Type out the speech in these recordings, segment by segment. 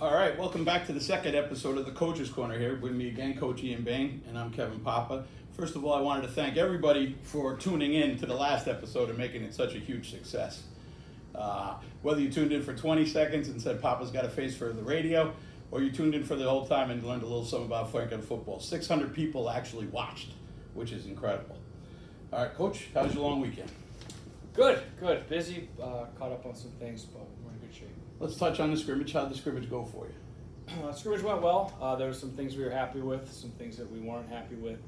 All right, welcome back to the second episode of the Coach's Corner here. With me again, Coach Ian Bain, and I'm Kevin Papa. First of all, I wanted to thank everybody for tuning in to the last episode and making it such a huge success. Whether you tuned in for 20 seconds and said Papa's got a face for the radio, or you tuned in for the whole time and learned a little something about Franklin football. 600 people actually watched, which is incredible. All right, Coach, how's your long weekend? Good. Busy, caught up on some things, but we're in good shape. Let's touch on the scrimmage. How'd the scrimmage go for you? Scrimmage went well. There were some things we were happy with, some things that we weren't happy with.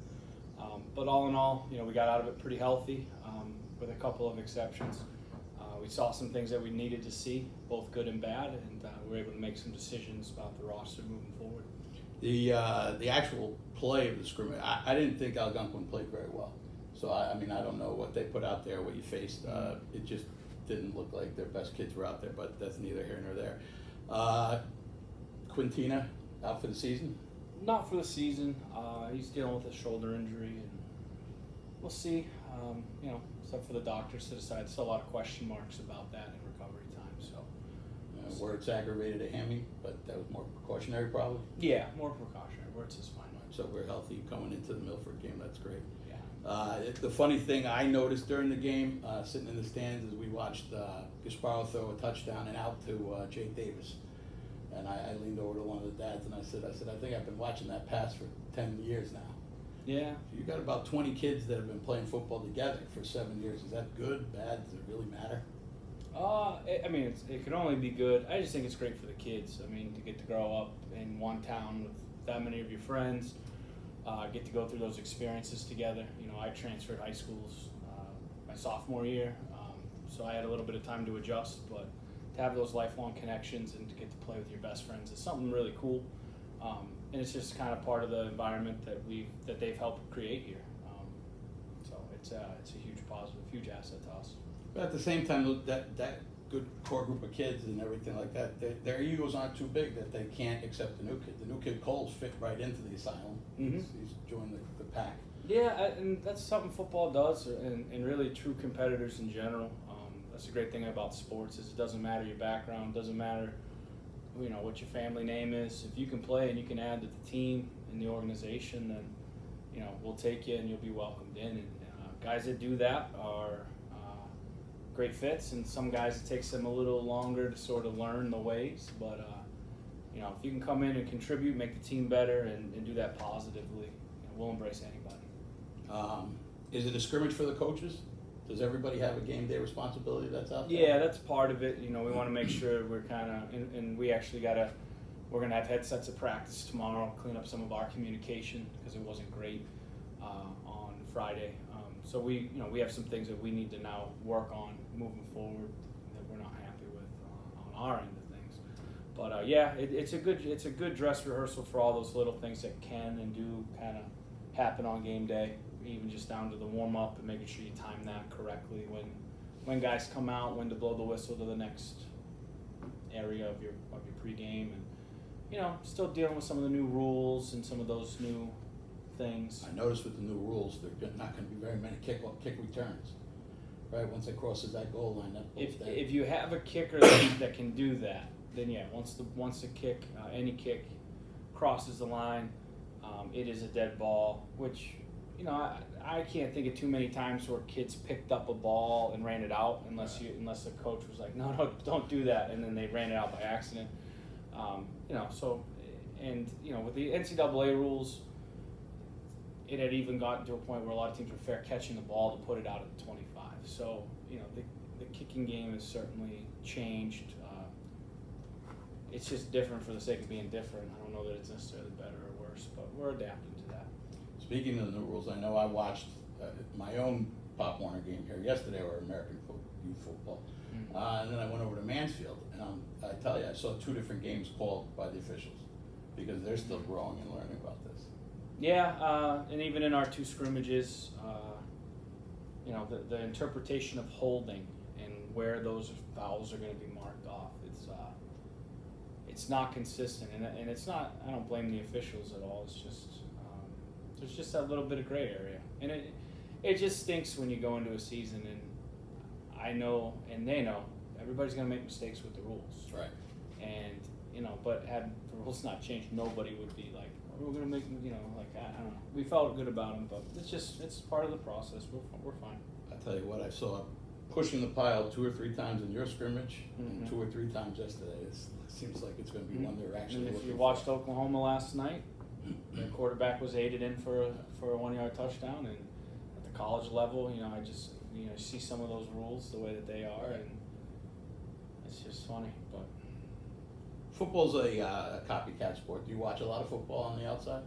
But all in all, we got out of it pretty healthy, with a couple of exceptions. We saw some things that we needed to see, both good and bad, and we were able to make some decisions about the roster moving forward. The actual play of the scrimmage, I didn't think Algonquin played very well. So, I don't know what they put out there, what you faced. It just didn't look like their best kids were out there, but that's neither here nor there. Quintina, out for the season? Not for the season. He's dealing with a shoulder injury, and we'll see. Except for the doctors to decide. Still a lot of question marks about that in recovery time. So, where it's aggravated a hammy, but that was more precautionary probably? Yeah, more precautionary. Where it's just fine. So we're healthy coming into the Milford game. That's great. Yeah. The funny thing I noticed during the game, sitting in the stands, is we watched Gasparo throw a touchdown and out to Jake Davis. And I leaned over to one of the dads and I said, I think I've been watching that pass for 10 years now. Yeah. You got about 20 kids that have been playing football together for 7 years. Is that good, bad? Does it really matter? It can only be good. I just think it's great for the kids. To get to grow up in one town with that many of your friends, get to go through those experiences together. I transferred high schools my sophomore year, so I had a little bit of time to adjust, but to have those lifelong connections and to get to play with your best friends is something really cool. And it's just kind of part of the environment that they've helped create here. So it's a huge positive, huge asset to us. But at the same time, that good core group of kids and everything like that, their egos aren't too big that they can't accept the new kid. The new kid, Cole's fit right into the asylum. Mm-hmm. He's joined the pack. Yeah, and that's something football does, and really true competitors in general. That's the great thing about sports is it doesn't matter your background, doesn't matter what your family name is. If you can play and you can add to the team and the organization, then we'll take you and you'll be welcomed in. And guys that do that are great fits, and some guys it takes them a little longer to sort of learn the ways. But if you can come in and contribute, make the team better, and do that positively, we'll embrace anybody. Is it a scrimmage for the coaches? Does everybody have a game day responsibility that's out there? Yeah, that's part of it. We want to make sure we're kind of, and we actually we're going to have headsets at practice tomorrow, clean up some of our communication because it wasn't great on Friday. So we have some things that we need to now work on moving forward that we're not happy with on our end of things. But it's a good dress rehearsal for all those little things that can and do kind of happen on game day. Even just down to the warm up and making sure you time that correctly when guys come out, when to blow the whistle to the next area of your pregame, and still dealing with some of the new rules and some of those new things. I noticed with the new rules, there's not going to be very many kick returns, right? Once it crosses that goal line, if you have a kicker that can do that, then yeah, once the kick, any kick crosses the line, it is a dead ball, which. I can't think of too many times where kids picked up a ball and ran it out unless the coach was like, no, don't do that, and then they ran it out by accident. With the NCAA rules, it had even gotten to a point where a lot of teams were fair catching the ball to put it out at the 25. So, the kicking game has certainly changed. It's just different for the sake of being different. I don't know that it's necessarily better or worse, but we're adapting to that. Speaking of the new rules, I know I watched my own Pop Warner game here yesterday, or American youth football, and then I went over to Mansfield, and I tell you, I saw 2 different games called by the officials because they're still growing and learning about this. Yeah, and even in our 2 scrimmages, the interpretation of holding and where those fouls are going to be marked off, it's not consistent, and it's not. I don't blame the officials at all. It's just. There's just that little bit of gray area, and it just stinks when you go into a season, and I know, and they know, everybody's going to make mistakes with the rules. Right. And, but had the rules not changed, nobody would be like, we're going to make, like, I don't know. We felt good about them, but it's part of the process. We're fine. I tell you what, I saw pushing the pile 2 or 3 times in your scrimmage, and 2 or 3 times yesterday. It seems like it's going to be one they're actually And if looking you watched for. Oklahoma last night, the quarterback was aided in for a 1-yard touchdown, and at the college level, I just see some of those rules the way that they are, and it's just funny. But Football's a copycat sport. Do you watch a lot of football on the outside?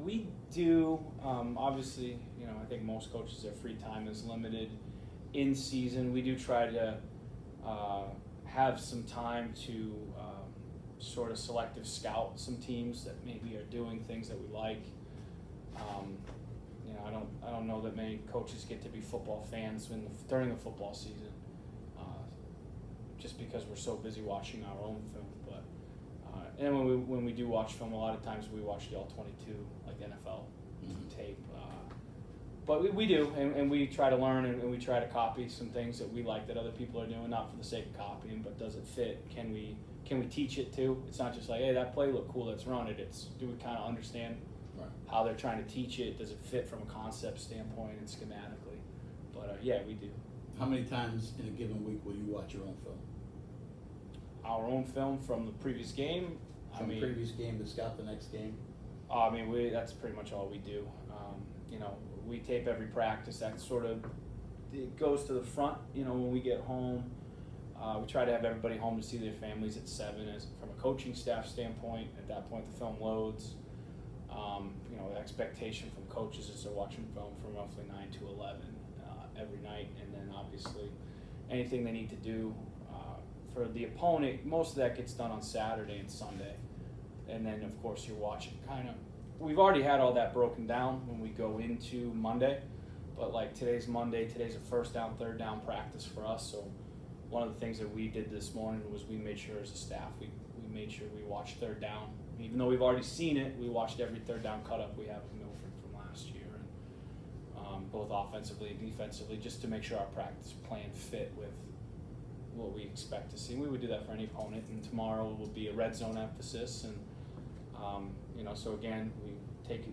we do. Obviously, I think most coaches, their free time is limited. In season, we do try to have some time to sort of selective scout some teams that maybe are doing things that we like. I don't know that many coaches get to be football fans during the football season, just because we're so busy watching our own film. But and when we do watch film, a lot of times we watch the all-22, like NFL tape. But we do, and we try to learn, and we try to copy some things that we like that other people are doing, not for the sake of copying, but does it fit? Can we teach it too? It's not just like, hey, that play looked cool, let's run it. It's, do we kind of understand how they're trying to teach it? Does it fit from a concept standpoint and schematically? But yeah, we do. How many times in a given week will you watch your own film? Our own film from the previous game? From the previous game to scout the next game? That's pretty much all we do. We tape every practice. That sort of, it goes to the front, when we get home. We try to have everybody home to see their families at 7 from a coaching staff standpoint. At that point, the film loads. The expectation from coaches is they're watching film from roughly 9 to 11 every night. And then obviously anything they need to do for the opponent, most of that gets done on Saturday and Sunday. And then, of course, you're watching we've already had all that broken down when we go into Monday, but like today's Monday, today's a first down, third down practice for us. So one of the things that we did this morning was we made sure as a staff, we made sure we watched third down. Even though we've already seen it, we watched every third down cut up we have with Milford from last year, and both offensively and defensively, just to make sure our practice plan fit with what we expect to see. We would do that for any opponent, and tomorrow will be a red zone emphasis, and so again, we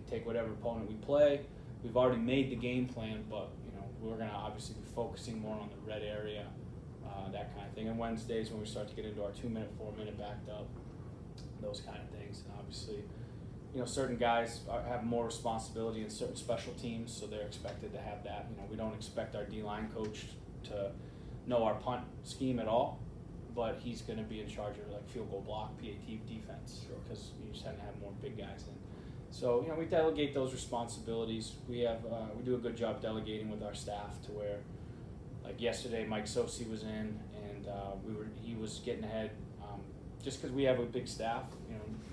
take whatever opponent we play. We've already made the game plan, but we're going to obviously be focusing more on the red area, that kind of thing. And Wednesdays when we start to get into our 2-minute, 4-minute backed up, those kind of things. And obviously, certain guys have more responsibility in certain special teams, so they're expected to have that. We don't expect our D-line coach to know our punt scheme at all, but he's going to be in charge of like field goal block, PAT defense, because you just have to have more big guys in. So we delegate those responsibilities. We do a good job delegating with our staff to where, like yesterday, Mike Sosi was in, and he was getting ahead, just because we have a big staff.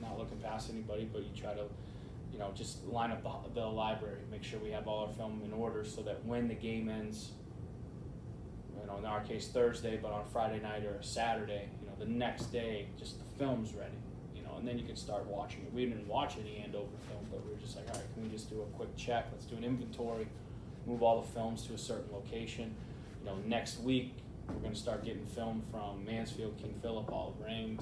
Not looking past anybody, but you try to, just line up the library, make sure we have all our film in order, so that when the game ends, in our case Thursday, but on Friday night or Saturday, the next day, just the film's ready, and then you can start watching it. We didn't watch any Andover film, but we were just like, all right, can we just do a quick check? Let's do an inventory, move all the films to a certain location. Next week, we're going to start getting film from Mansfield, King Philip, Olive Range,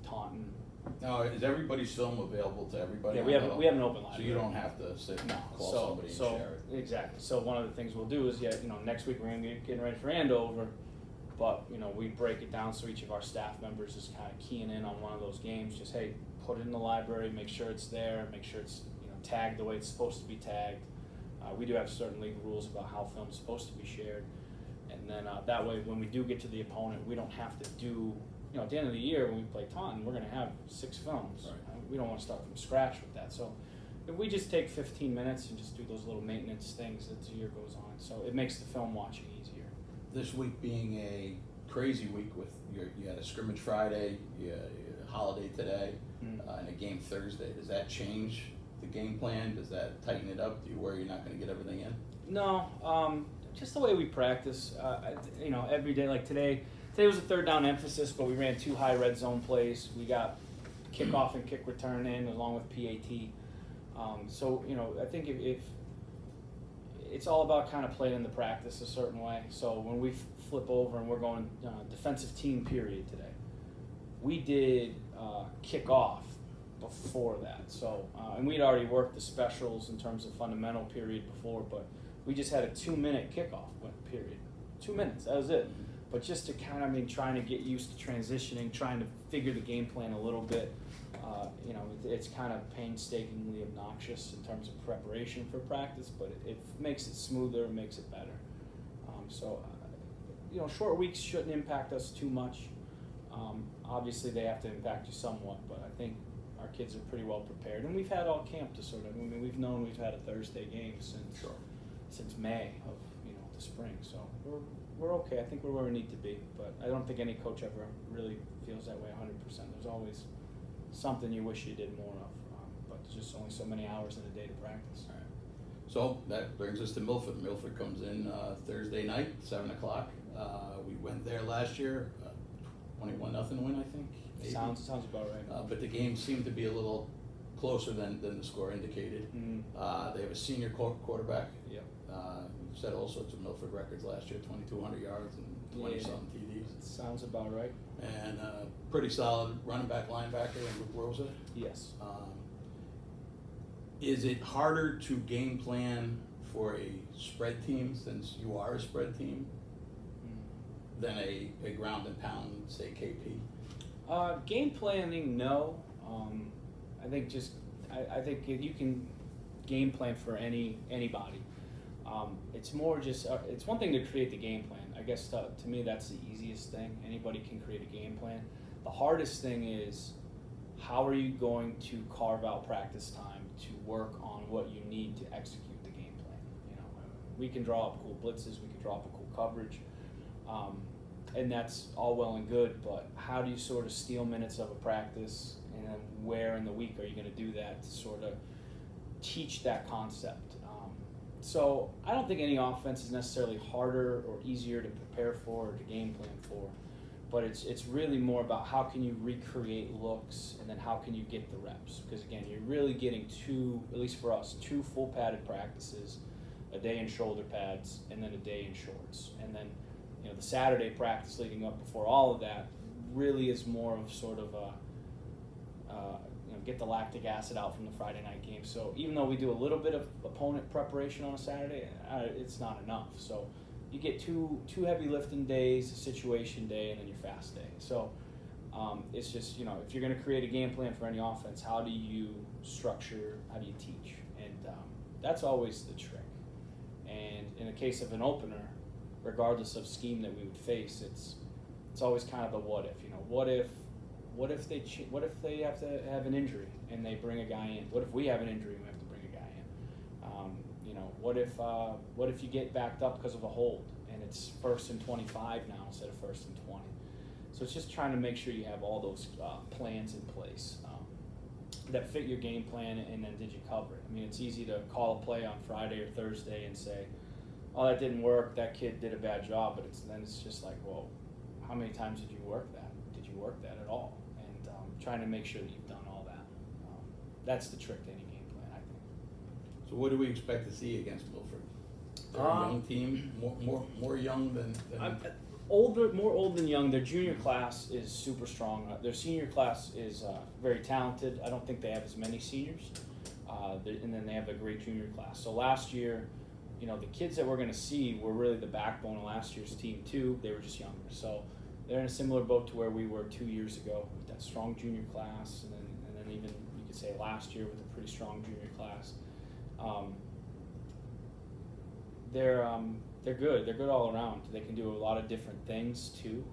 Taunton. Now, is everybody's film available to everybody? Yeah, we have an open library. So you don't have to sit and call somebody and share it. Exactly. So one of the things we'll do is, next week we're going to be getting ready for Andover, but we break it down so each of our staff members is kind of keying in on one of those games. Just, hey, put it in the library, make sure it's there, make sure it's tagged the way it's supposed to be tagged. We do have certain league rules about how film's supposed to be shared, and then that way when we do get to the opponent, we don't have to do. At the end of the year when we play Taunton, we're going to have 6 films. Right. We don't want to start from scratch with that. So if we just take 15 minutes and just do those little maintenance things as the year goes on, so it makes the film watching easier. This week being a crazy week with you had a scrimmage Friday, you had a holiday today, and a game Thursday. Does that change the game plan? Does that tighten it up? Do you worry you're not going to get everything in? No, just the way we practice. Every day, like today. Today was a third down emphasis, but we ran 2 high red zone plays. We got kickoff and kick return in along with PAT. I think if it's all about kind of playing the practice a certain way. So when we flip over and we're going defensive team period today, we did kick off before that. So, and we'd already worked the specials in terms of fundamental period before, but we just had a 2-minute kickoff period. 2 minutes, that was it. But just to kind of, trying to get used to transitioning, trying to figure the game plan a little bit, it's kind of painstakingly obnoxious in terms of preparation for practice, but it makes it smoother, makes it better. Short weeks shouldn't impact us too much. Obviously, they have to impact you somewhat, but I think our kids are pretty well prepared, and we've had all camp to sort of. We've known we've had a Thursday game since May of the spring, so we're okay. I think we're where we need to be, but I don't think any coach ever really feels that way 100%. There's always something you wish you did more of, but there's just only so many hours in a day to practice. All right. So that brings us to Milford. Milford comes in Thursday night, 7 o'clock. We went there last year, 21-0 win, I think. Maybe. Sounds about right. But the game seemed to be a little closer than the score indicated. Mm-hmm. They have a senior quarterback. Yep. Set all sorts of Milford records last year, 2,200 yards and 20-something TDs. Sounds about right. And pretty solid running back, linebacker, and Rosa. Yes. Is it harder to game plan for a spread team, since you are a spread team, than a ground and pound, say KP? Game planning, no. I think I think you can game plan for anybody. It's more just it's one thing to create the game plan. I guess to me that's the easiest thing. Anybody can create a game plan. The hardest thing is, how are you going to carve out practice time to work on what you need to execute the game plan? We can draw up cool blitzes, we can draw up a cool coverage, and that's all well and good, but how do you sort of steal minutes of a practice, and then where in the week are you going to do that to sort of teach that concept? So I don't think any offense is necessarily harder or easier to prepare for or to game plan for, but it's really more about how can you recreate looks, and then how can you get the reps, because again, you're really getting at least for us, 2 full padded practices, a day in shoulder pads, and then a day in shorts. And then the Saturday practice leading up before all of that really is more of sort of a get the lactic acid out from the Friday night game. So even though we do a little bit of opponent preparation on a Saturday, it's not enough. So you get two heavy lifting days, a situation day, and then your fast day. So it's just, if you're going to create a game plan for any offense, how do you structure, how do you teach? And that's always the trick. And in the case of an opener, regardless of scheme that we would face, it's always kind of the what if. What if they have to have an injury and they bring a guy in? What if we have an injury and we have to bring a guy in? What if you get backed up because of a hold and it's 1st and 25 now instead of 1st and 20? So it's just trying to make sure you have all those plans in place that fit your game plan, and then did you cover it? It's easy to call a play on Friday or Thursday and say, oh, that didn't work, that kid did a bad job, but then it's just like, well, how many times did you work that? Did you work that at all? And trying to make sure that you've done all that. That's the trick to any game plan, I think. So what do we expect to see against Milford? They're a young team, more young than more old than young. Their junior class is super strong. Their senior class is very talented. I don't think they have as many seniors. And then they have a great junior class. So last year, the kids that we're going to see were really the backbone of last year's team too. They were just younger. So they're in a similar boat to where we were 2 years ago with that strong junior class, and then even you could say last year with a pretty strong junior class. They're good. They're good all around. They can do a lot of different things too.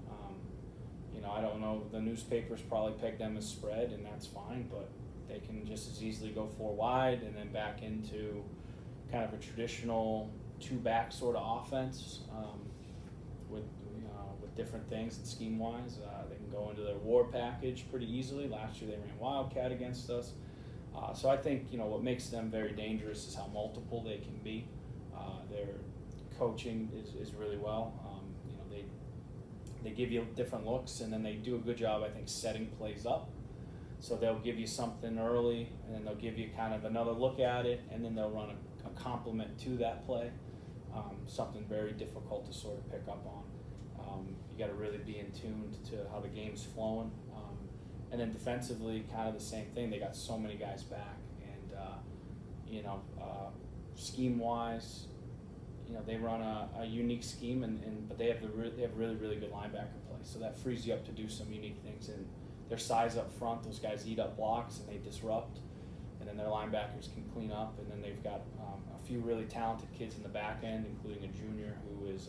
I don't know. The newspapers probably peg them as spread, and that's fine. But they can just as easily go 4 wide and then back into kind of a traditional 2-back sort of offense with different things and scheme wise. They can go into their war package pretty easily. Last year they ran Wildcat against us. So I think what makes them very dangerous is how multiple they can be. Their coaching is really well. They give you different looks, and then they do a good job, I think, setting plays up. So they'll give you something early, and then they'll give you kind of another look at it, and then they'll run a complement to that play. Something very difficult to sort of pick up on. You got to really be in tune to how the game's flowing, And then defensively, kind of the same thing. They got so many guys back, and scheme wise, they run a unique scheme, but they have really really good linebacker play. So that frees you up to do some unique things. And their size up front, those guys eat up blocks and they disrupt. And then their linebackers can clean up. And then they've got a few really talented kids in the back end, including a junior who is,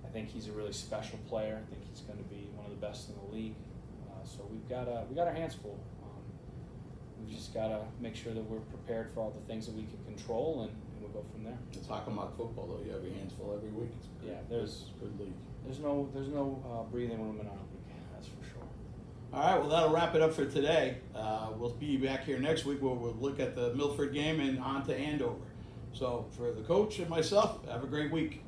I think he's a really special player. I think he's going to be one of the best in the league. So we got our hands full. We've just got to make sure that we're prepared for all the things that we can control, and we'll go from there. It's Hockomock football, though. You have your hands full every week. It's good. Yeah, there's good league. There's no breathing room in our league. That's for sure. All right, well, that'll wrap it up for today. We'll be back here next week where we'll look at the Milford game and on to Andover. So for the coach and myself, have a great week.